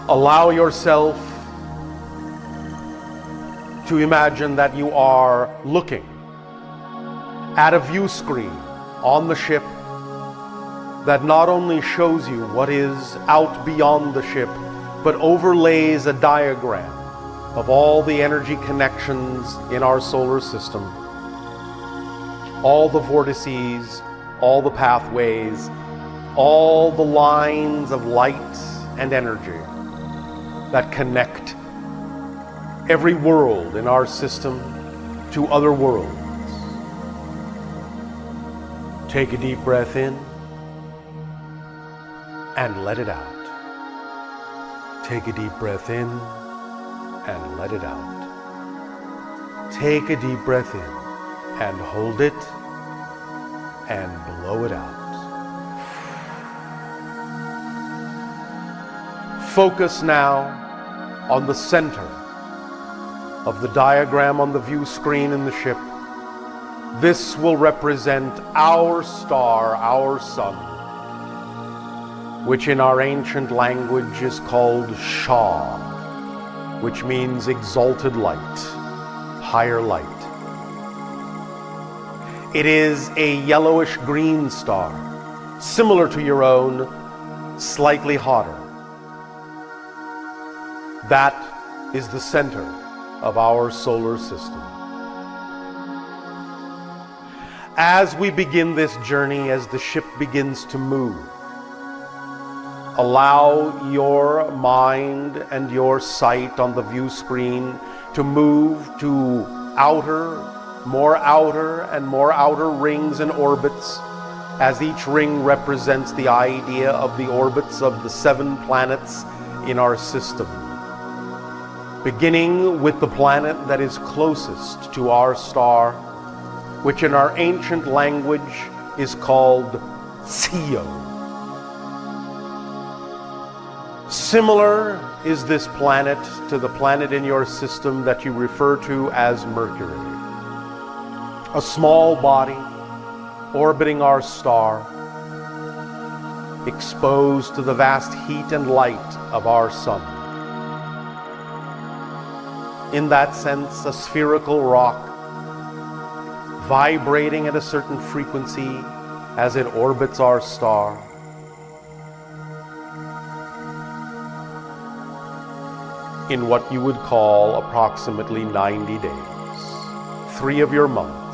Allow yourself to imagine that you are looking at a view screen on the ship that not only shows you what is out beyond the ship, but overlays a diagram of all the energy connections in our solar system, all the vortices, all the pathways, all the lines of light and energy that connect every world in our system to other worlds. Take a deep breath in and let it out. Take a deep breath in and let it out. Take a deep breath in and hold it and blow it out. Focus now on the center of the diagram on the view screen in the ship. This will represent our star, our sun, which in our ancient language is called Shah, which means exalted light, higher light. It is a yellowish-green star, similar to your own, slightly hotter. That is the center of our solar system. As we begin this journey, as the ship begins to move, allow your mind and your sight on the view screen to move to more outer and more outer rings and orbits, as each ring represents the idea of the orbits of the 7 planets in our system. Beginning with the planet that is closest to our star, which in our ancient language is called Sio. Similar is this planet to the planet in your system that you refer to as Mercury. A small body orbiting our star, exposed to the vast heat and light of our sun. In that sense, a spherical rock, vibrating at a certain frequency as it orbits our star. In what you would call approximately 90 days, 3 of your months.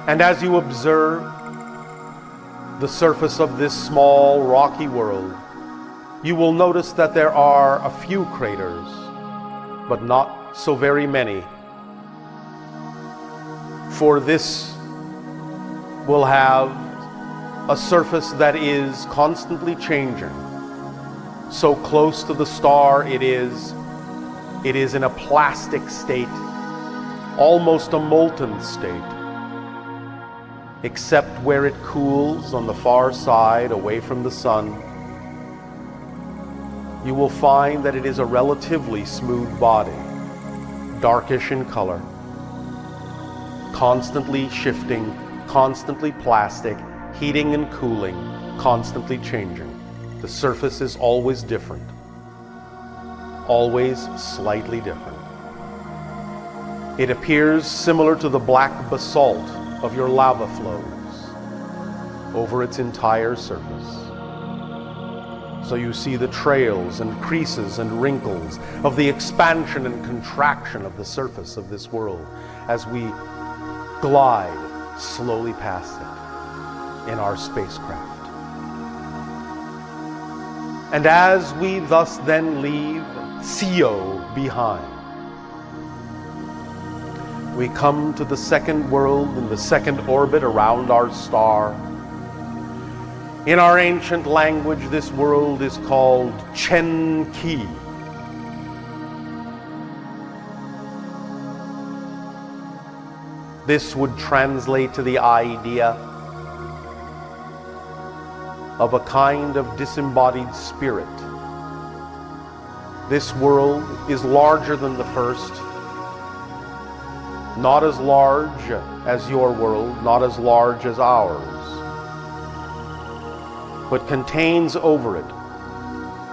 And as you observe the surface of this small rocky world, you will notice that there are a few craters, but not so very many. For this will have a surface that is constantly changing. So close to the star it is in a plastic state, almost a molten state, except where it cools on the far side away from the sun. You will find that it is a relatively smooth body, darkish in color, constantly shifting, constantly plastic, heating and cooling, constantly changing. The surface is always different, always slightly different. It appears similar to the black basalt of your lava flows over its entire surface. So you see the trails and creases and wrinkles of the expansion and contraction of the surface of this world as we glide slowly past it in our spacecraft. And as we thus then leave Sio behind, we come to the second world in the second orbit around our star. In our ancient language, this world is called Cheni. This would translate to the idea of a kind of disembodied spirit. This world is larger than the first, not as large as your world, not as large as ours. but contains over it,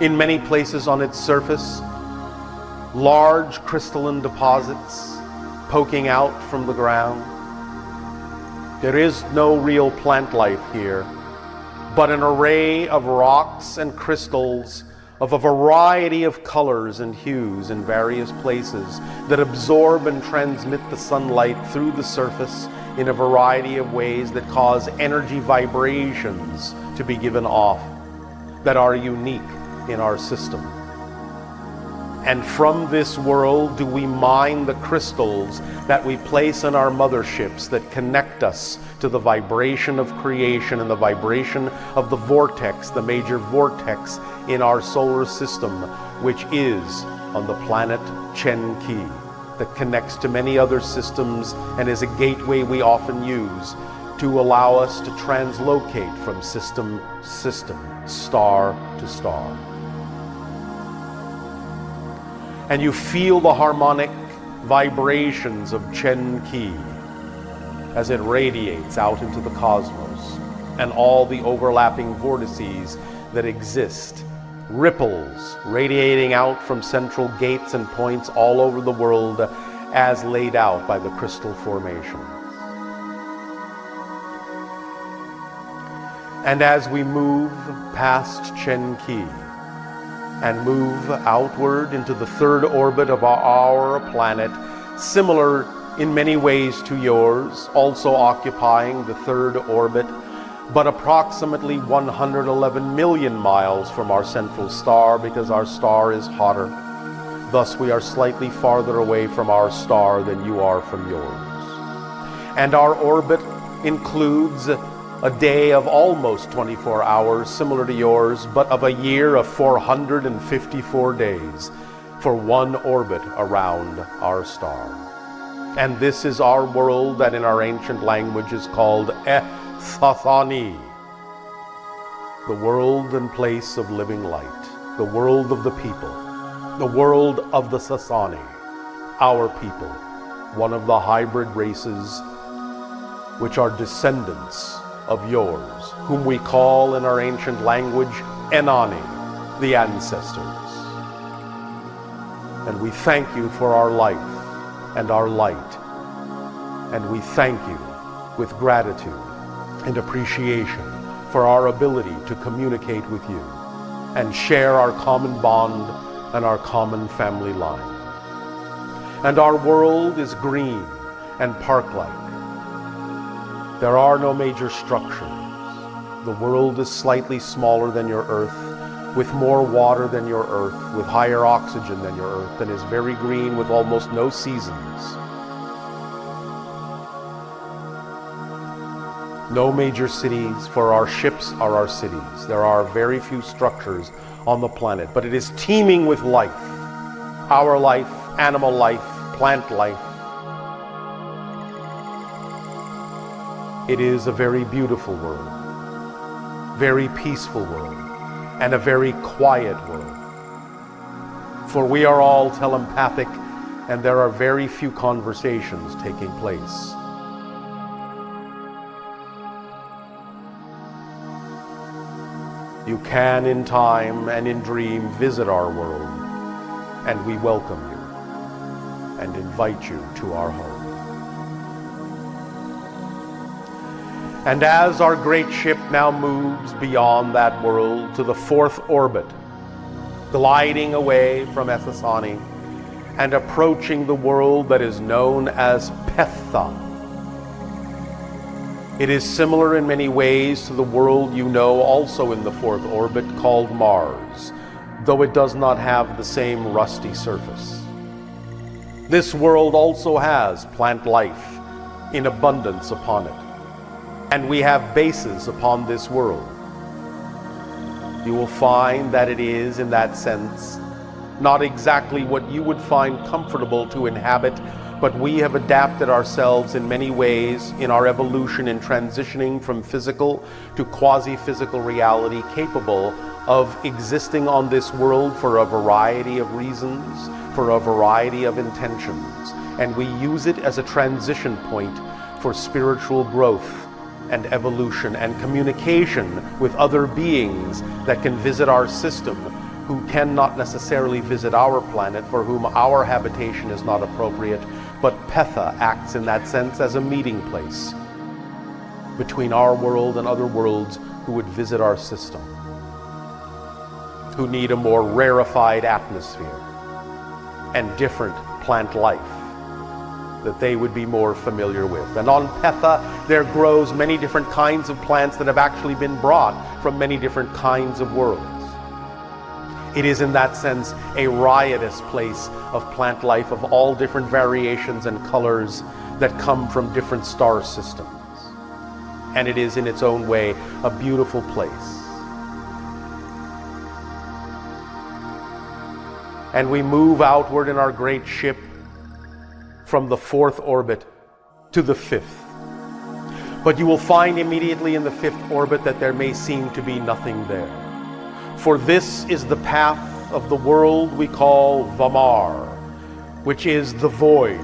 in many places on its surface, large crystalline deposits poking out from the ground. There is no real plant life here, but an array of rocks and crystals of a variety of colors and hues in various places that absorb and transmit the sunlight through the surface in a variety of ways that cause energy vibrations to be given off that are unique in our system. And from this world do we mine the crystals that we place in our motherships that connect us to the vibration of creation and the vibration of the vortex, the major vortex in our solar system, which is on the planet Cheni, that connects to many other systems and is a gateway we often use to allow us to translocate from system to system, star to star. And you feel the harmonic vibrations of Cheni as it radiates out into the cosmos, and all the overlapping vortices that exist, ripples radiating out from central gates and points all over the world as laid out by the crystal formation. And as we move past Cheni and move outward into the third orbit of our planet, similar in many ways to yours, also occupying the third orbit, but approximately 111 million miles from our central star, because our star is hotter. Thus we are slightly farther away from our star than you are from yours. And our orbit includes a day of almost 24 hours, similar to yours, but of a year of 454 days for one orbit around our star. And this is our world that in our ancient language is called Ethani, the world and place of living light, the world of the people, the world of the Sassani, our people, one of the hybrid races which are descendants of yours, whom we call in our ancient language Ethani, the ancestors. And we thank you for our life and our light, and we thank you with gratitude and appreciation for our ability to communicate with you and share our common bond and our common family line. And our world is green and park-like. There are no major structures. The world is slightly smaller than your Earth, with more water than your Earth, with higher oxygen than your Earth, and is very green with almost no seasons. No major cities, for our ships are our cities. There are very few structures on the planet, but it is teeming with life. Our life, animal life, plant life. It is a very beautiful world, very peaceful world, and a very quiet world. For we are all telepathic, and there are very few conversations taking place. You can, in time and in dream, visit our world, and we welcome you and invite you to our home. And as our great ship now moves beyond that world to the fourth orbit, gliding away from Sassani and approaching the world that is known as Ptha, it is similar in many ways to the world you know also in the fourth orbit called Mars, though it does not have the same rusty surface. This world also has plant life in abundance upon it, and we have bases upon this world. You will find that it is, in that sense, not exactly what you would find comfortable to inhabit, but we have adapted ourselves in many ways in our evolution in transitioning from physical to quasi-physical reality, capable of existing on this world for a variety of reasons, for a variety of intentions. And we use it as a transition point for spiritual growth and evolution and communication with other beings that can visit our system, who cannot necessarily visit our planet, for whom our habitation is not appropriate, but Ptha acts in that sense as a meeting place between our world and other worlds who would visit our system, who need a more rarefied atmosphere and different plant life that they would be more familiar with. And on Ptha, there grows many different kinds of plants that have actually been brought from many different kinds of worlds. It is in that sense a riotous place of plant life of all different variations and colors that come from different star systems. And it is in its own way a beautiful place. And we move outward in our great ship from the 4th orbit to the 5th. But you will find immediately in the 5th orbit that there may seem to be nothing there. For this is the path of the world we call Vamar, which is the void,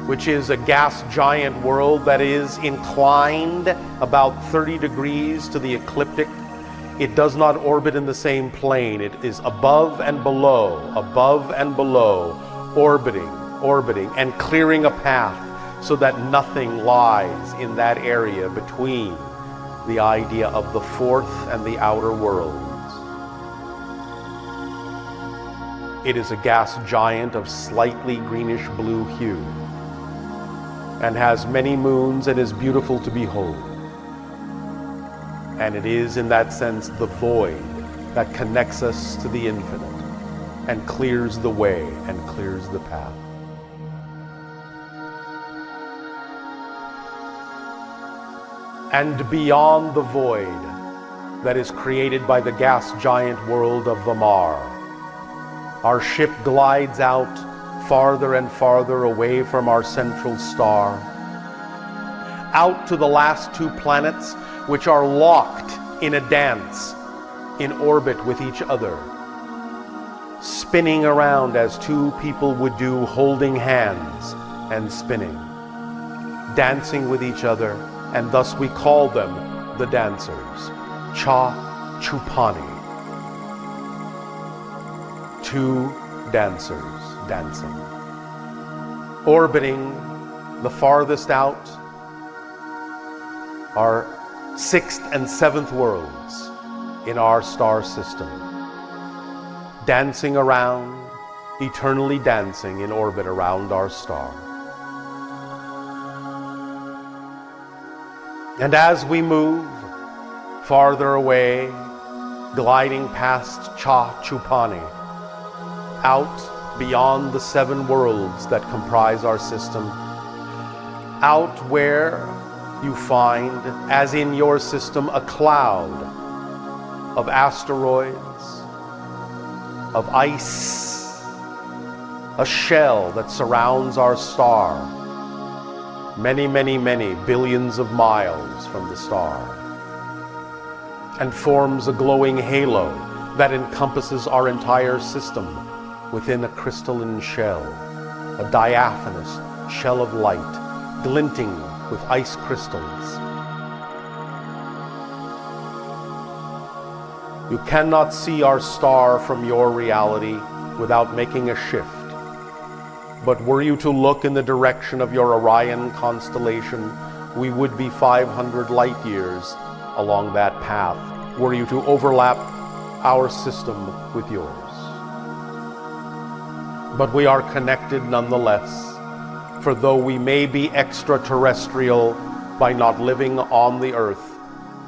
which is a gas giant world that is inclined about 30 degrees to the ecliptic. It does not orbit in the same plane. It is above and below, orbiting, and clearing a path so that nothing lies in that area between the idea of the 4th and the outer worlds. It is a gas giant of slightly greenish blue hue and has many moons and is beautiful to behold. And it is in that sense the void that connects us to the infinite and clears the way and clears the path. And beyond the void that is created by the gas giant world of Vamar, our ship glides out farther and farther away from our central star, out to the last 2 planets, which are locked in a dance in orbit with each other, spinning around as 2 people would do, holding hands and spinning, dancing with each other, and thus we call them the dancers, Cha Chupani. 2 dancers dancing, orbiting the farthest out, our 6th and 7th worlds in our star system, dancing around, eternally dancing in orbit around our star. And as we move farther away, gliding past Cha Chupani, out beyond the 7 worlds that comprise our system, out where you find, as in your system, a cloud of asteroids, of ice, a shell that surrounds our star, many, many, many billions of miles from the star, and forms a glowing halo that encompasses our entire system within a crystalline shell, a diaphanous shell of light, glinting with ice crystals. You cannot see our star from your reality without making a shift. But were you to look in the direction of your Orion constellation, we would be 500 light years along that path, were you to overlap our system with yours. But we are connected nonetheless, for though we may be extraterrestrial by not living on the earth,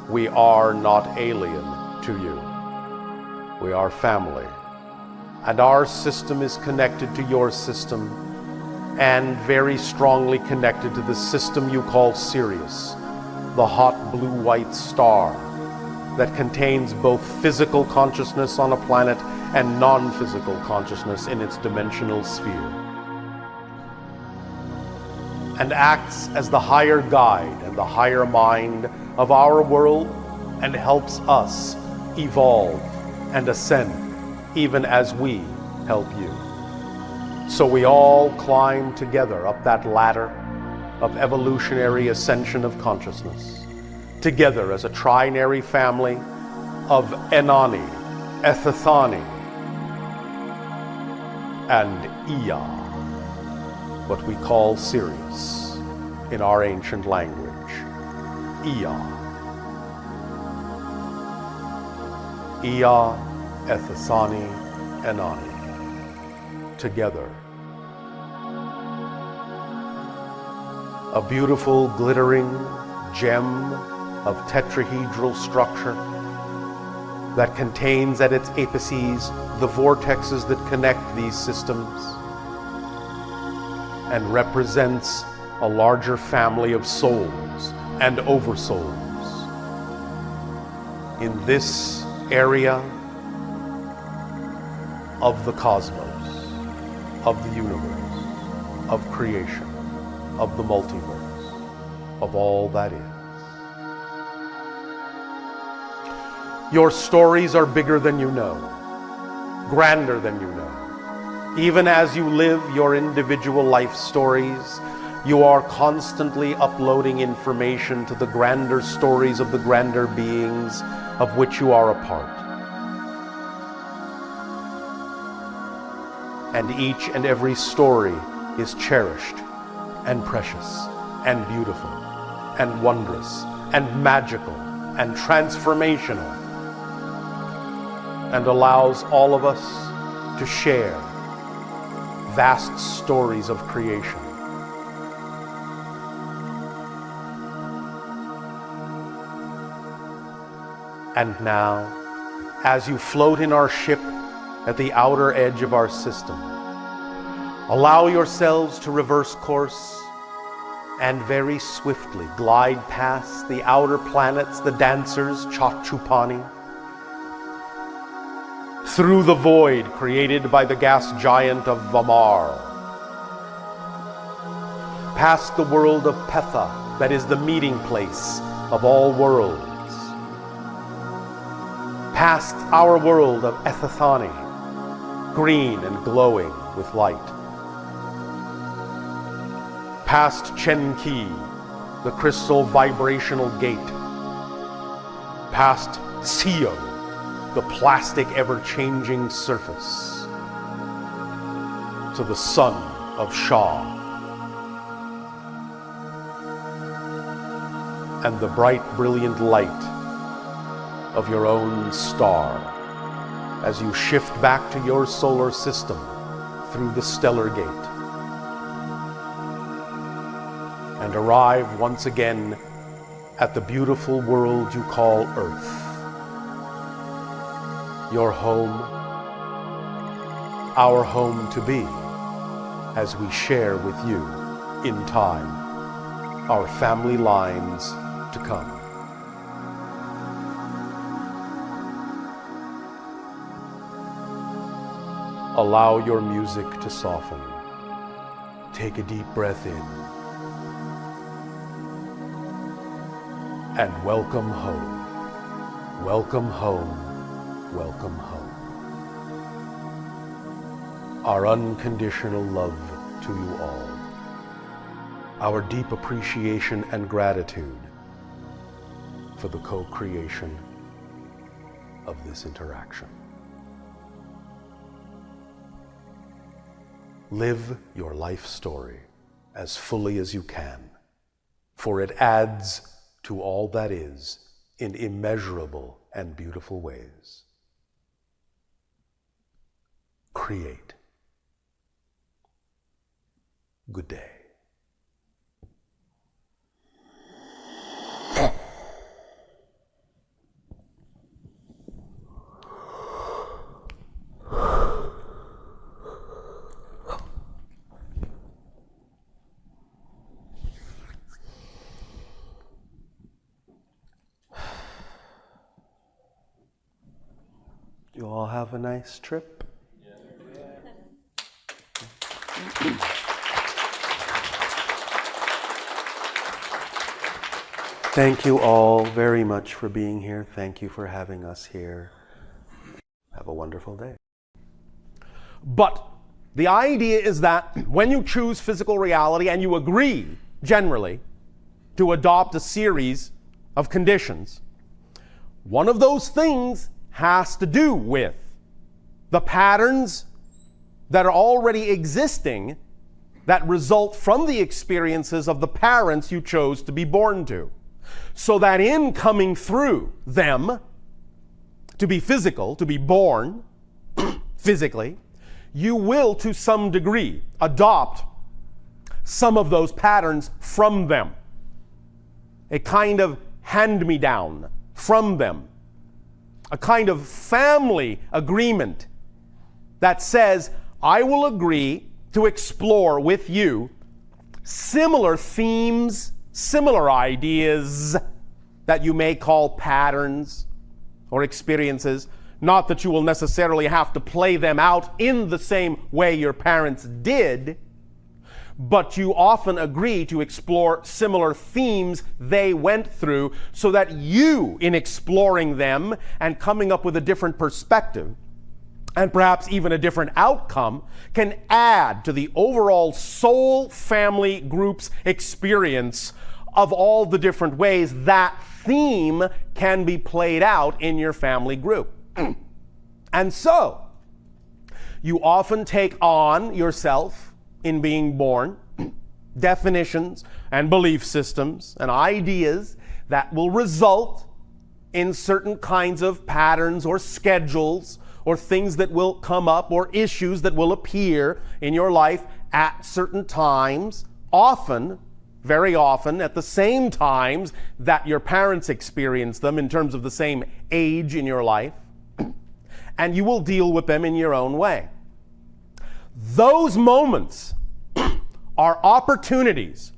we are not alien to you. We are family, and our system is connected to your system, and very strongly connected to the system you call Sirius, the hot blue-white star that contains both physical consciousness on a planet and non-physical consciousness in its dimensional sphere, and acts as the higher guide and the higher mind of our world, and helps us evolve and ascend even as we help you. So we all climb together up that ladder of evolutionary ascension of consciousness, together as a trinary family of Ethani, Ethani, and Ea, what we call Sirius in our ancient language, Ea. Ea, Ethani, Ethani, together. A beautiful, glittering gem of tetrahedral structure that contains at its apices the vortexes that connect these systems and represents a larger family of souls and oversouls. In this area of the cosmos, of the universe, of creation, of the multiverse, of all that is. Your stories are bigger than you know, grander than you know. Even as you live your individual life stories, you are constantly uploading information to the grander stories of the grander beings of which you are a part. And each and every story is cherished and precious and beautiful and wondrous and magical and transformational, and allows all of us to share vast stories of creation. And now, as you float in our ship at the outer edge of our system, allow yourselves to reverse course and very swiftly glide past the outer planets, the dancers, Chachupani, through the void created by the gas giant of Vamar, past the world of Ptha, that is the meeting place of all worlds, past our world of Ethani, green and glowing with light, past Cheni, the crystal vibrational gate, past Sio, the plastic ever-changing surface, to the sun of Shah, and the bright, brilliant light of your own star as you shift back to your solar system through the stellar gate and arrive once again at the beautiful world you call Earth. Your home, our home to be, as we share with you in time our family lines to come. Allow your music to soften. Take a deep breath in. And welcome home. Welcome home. Welcome home. Our unconditional love to you all. Our deep appreciation and gratitude for the co-creation of this interaction. Live your life story as fully as you can, for it adds to all that is in immeasurable and beautiful ways. Create. Good day. You all have a nice trip? Thank you all very much for being here. Thank you for having us here. Have a wonderful day. But the idea is that when you choose physical reality and you agree, generally, to adopt a series of conditions. One of those things has to do with the patterns that are already existing that result from the experiences of the parents you chose to be born to. So that in coming through them, to be physical, to be born physically, you will to some degree adopt some of those patterns from them. A kind of hand-me-down from them. A kind of family agreement that says, I will agree to explore with you similar themes, similar ideas that you may call patterns or experiences. Not that you will necessarily have to play them out in the same way your parents did, but you often agree to explore similar themes they went through so that you, in exploring them and coming up with a different perspective, and perhaps even a different outcome, can add to the overall soul family group's experience of all the different ways that theme can be played out in your family group. And so, you often take on yourself in being born definitions and belief systems and ideas that will result in certain kinds of patterns or schedules or things that will come up or issues that will appear in your life at certain times, often, very often, at the same times that your parents experience them in terms of the same age in your life, and you will deal with them in your own way. Those moments are opportunities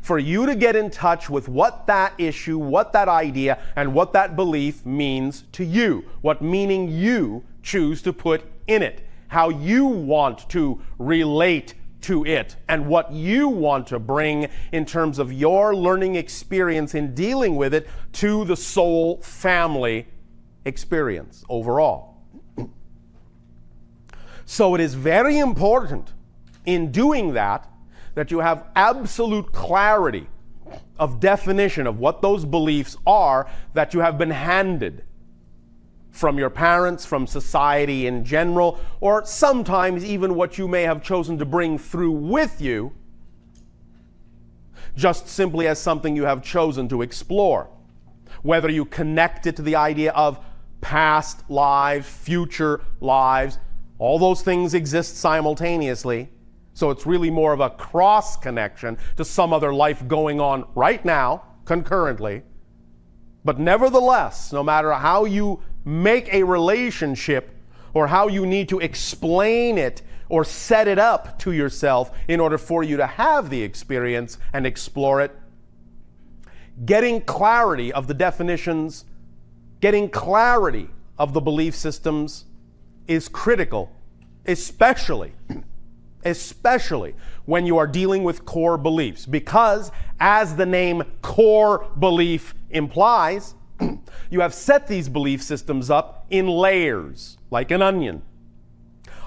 for you to get in touch with what that issue, what that idea, and what that belief means to you, what meaning you choose to put in it, how you want to relate to it, and what you want to bring in terms of your learning experience in dealing with it to the soul family experience overall. So it is very important in doing that you have absolute clarity of definition of what those beliefs are that you have been handed from your parents, from society in general, or sometimes even what you may have chosen to bring through with you, just simply as something you have chosen to explore. Whether you connect it to the idea of past lives, future lives, all those things exist simultaneously. So it's really more of a cross connection to some other life going on right now, concurrently. But nevertheless, no matter how you make a relationship or how you need to explain it or set it up to yourself in order for you to have the experience and explore it, getting clarity of the definitions, getting clarity of the belief systems is critical, especially when you are dealing with core beliefs. Because, as the name core belief implies, you have set these belief systems up in layers, like an onion.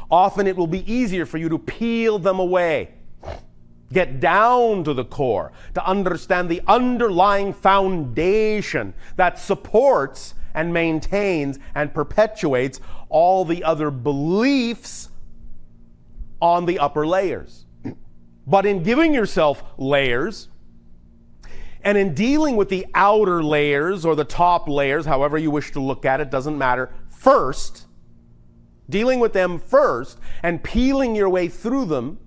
Often it will be easier for you to peel them away, get down to the core, to understand the underlying foundation that supports and maintains and perpetuates all the other beliefs on the upper layers. But in giving yourself layers, and in dealing with the outer layers or the top layers, however you wish to look at it, doesn't matter, first, dealing with them first and peeling your way through them,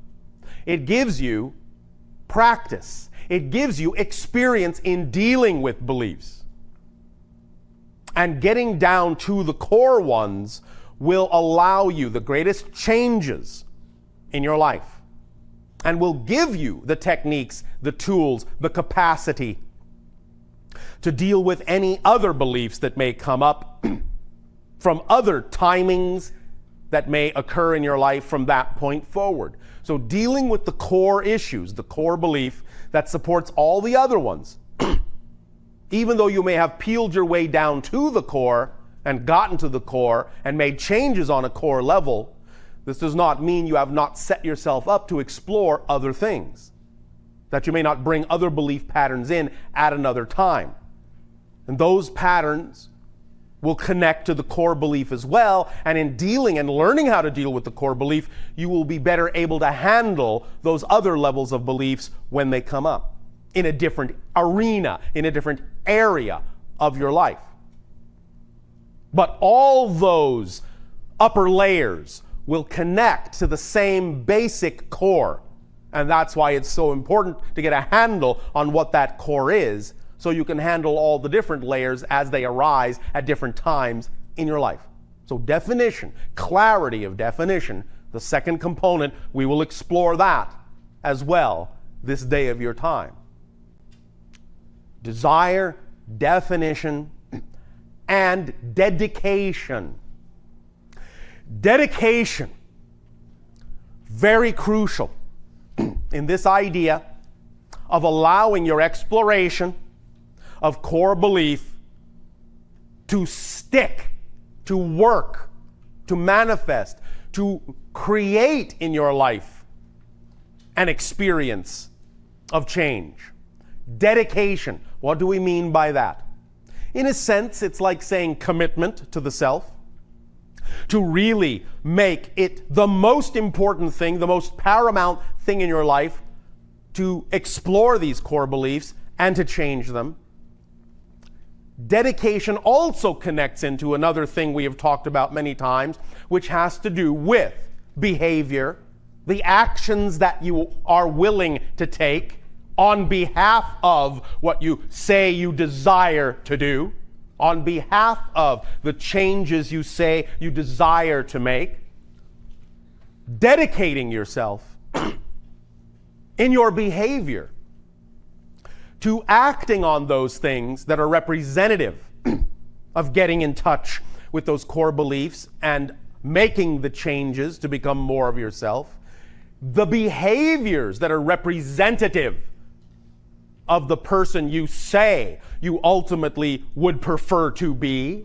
it gives you practice. It gives you experience in dealing with beliefs. And getting down to the core ones will allow you the greatest changes in your life and will give you the techniques, the tools, the capacity to deal with any other beliefs that may come up from other timings that may occur in your life from that point forward. So dealing with the core issues, the core belief that supports all the other ones, even though you may have peeled your way down to the core and gotten to the core and made changes on a core level, this does not mean you have not set yourself up to explore other things, that you may not bring other belief patterns in at another time. And those patterns will connect to the core belief as well. And in dealing and learning how to deal with the core belief, you will be better able to handle those other levels of beliefs when they come up in a different arena, in a different area of your life. But all those upper layers will connect to the same basic core. And that's why it's so important to get a handle on what that core is, so you can handle all the different layers as they arise at different times in your life. So definition, clarity of definition, the second component, we will explore that as well this day of your time. Desire, definition, and dedication. Dedication, very crucial in this idea of allowing your exploration of core belief to stick, to work, to manifest, to create in your life an experience of change. Dedication, what do we mean by that? In a sense, it's like saying commitment to the self, to really make it the most important thing, the most paramount thing in your life, to explore these core beliefs and to change them. Dedication also connects into another thing we have talked about many times, which has to do with behavior, the actions that you are willing to take on behalf of what you say you desire to do, on behalf of the changes you say you desire to make. Dedicating yourself in your behavior to acting on those things that are representative of getting in touch with those core beliefs and making the changes to become more of yourself. The behaviors that are representative of the person you say you ultimately would prefer to be.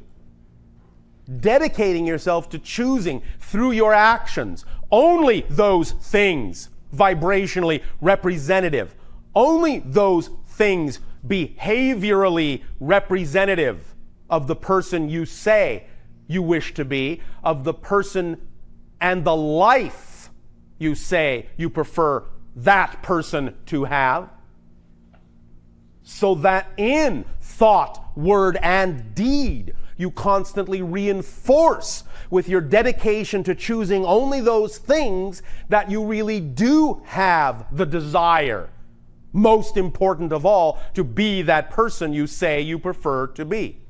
Dedicating yourself to choosing through your actions only those things vibrationally representative, only those things behaviorally representative of the person you say you wish to be, of the person and the life you say you prefer that person to have, so that in thought, word, and deed, you constantly reinforce with your dedication to choosing only those things that you really do have the desire, most important of all, to be that person you say you prefer to be.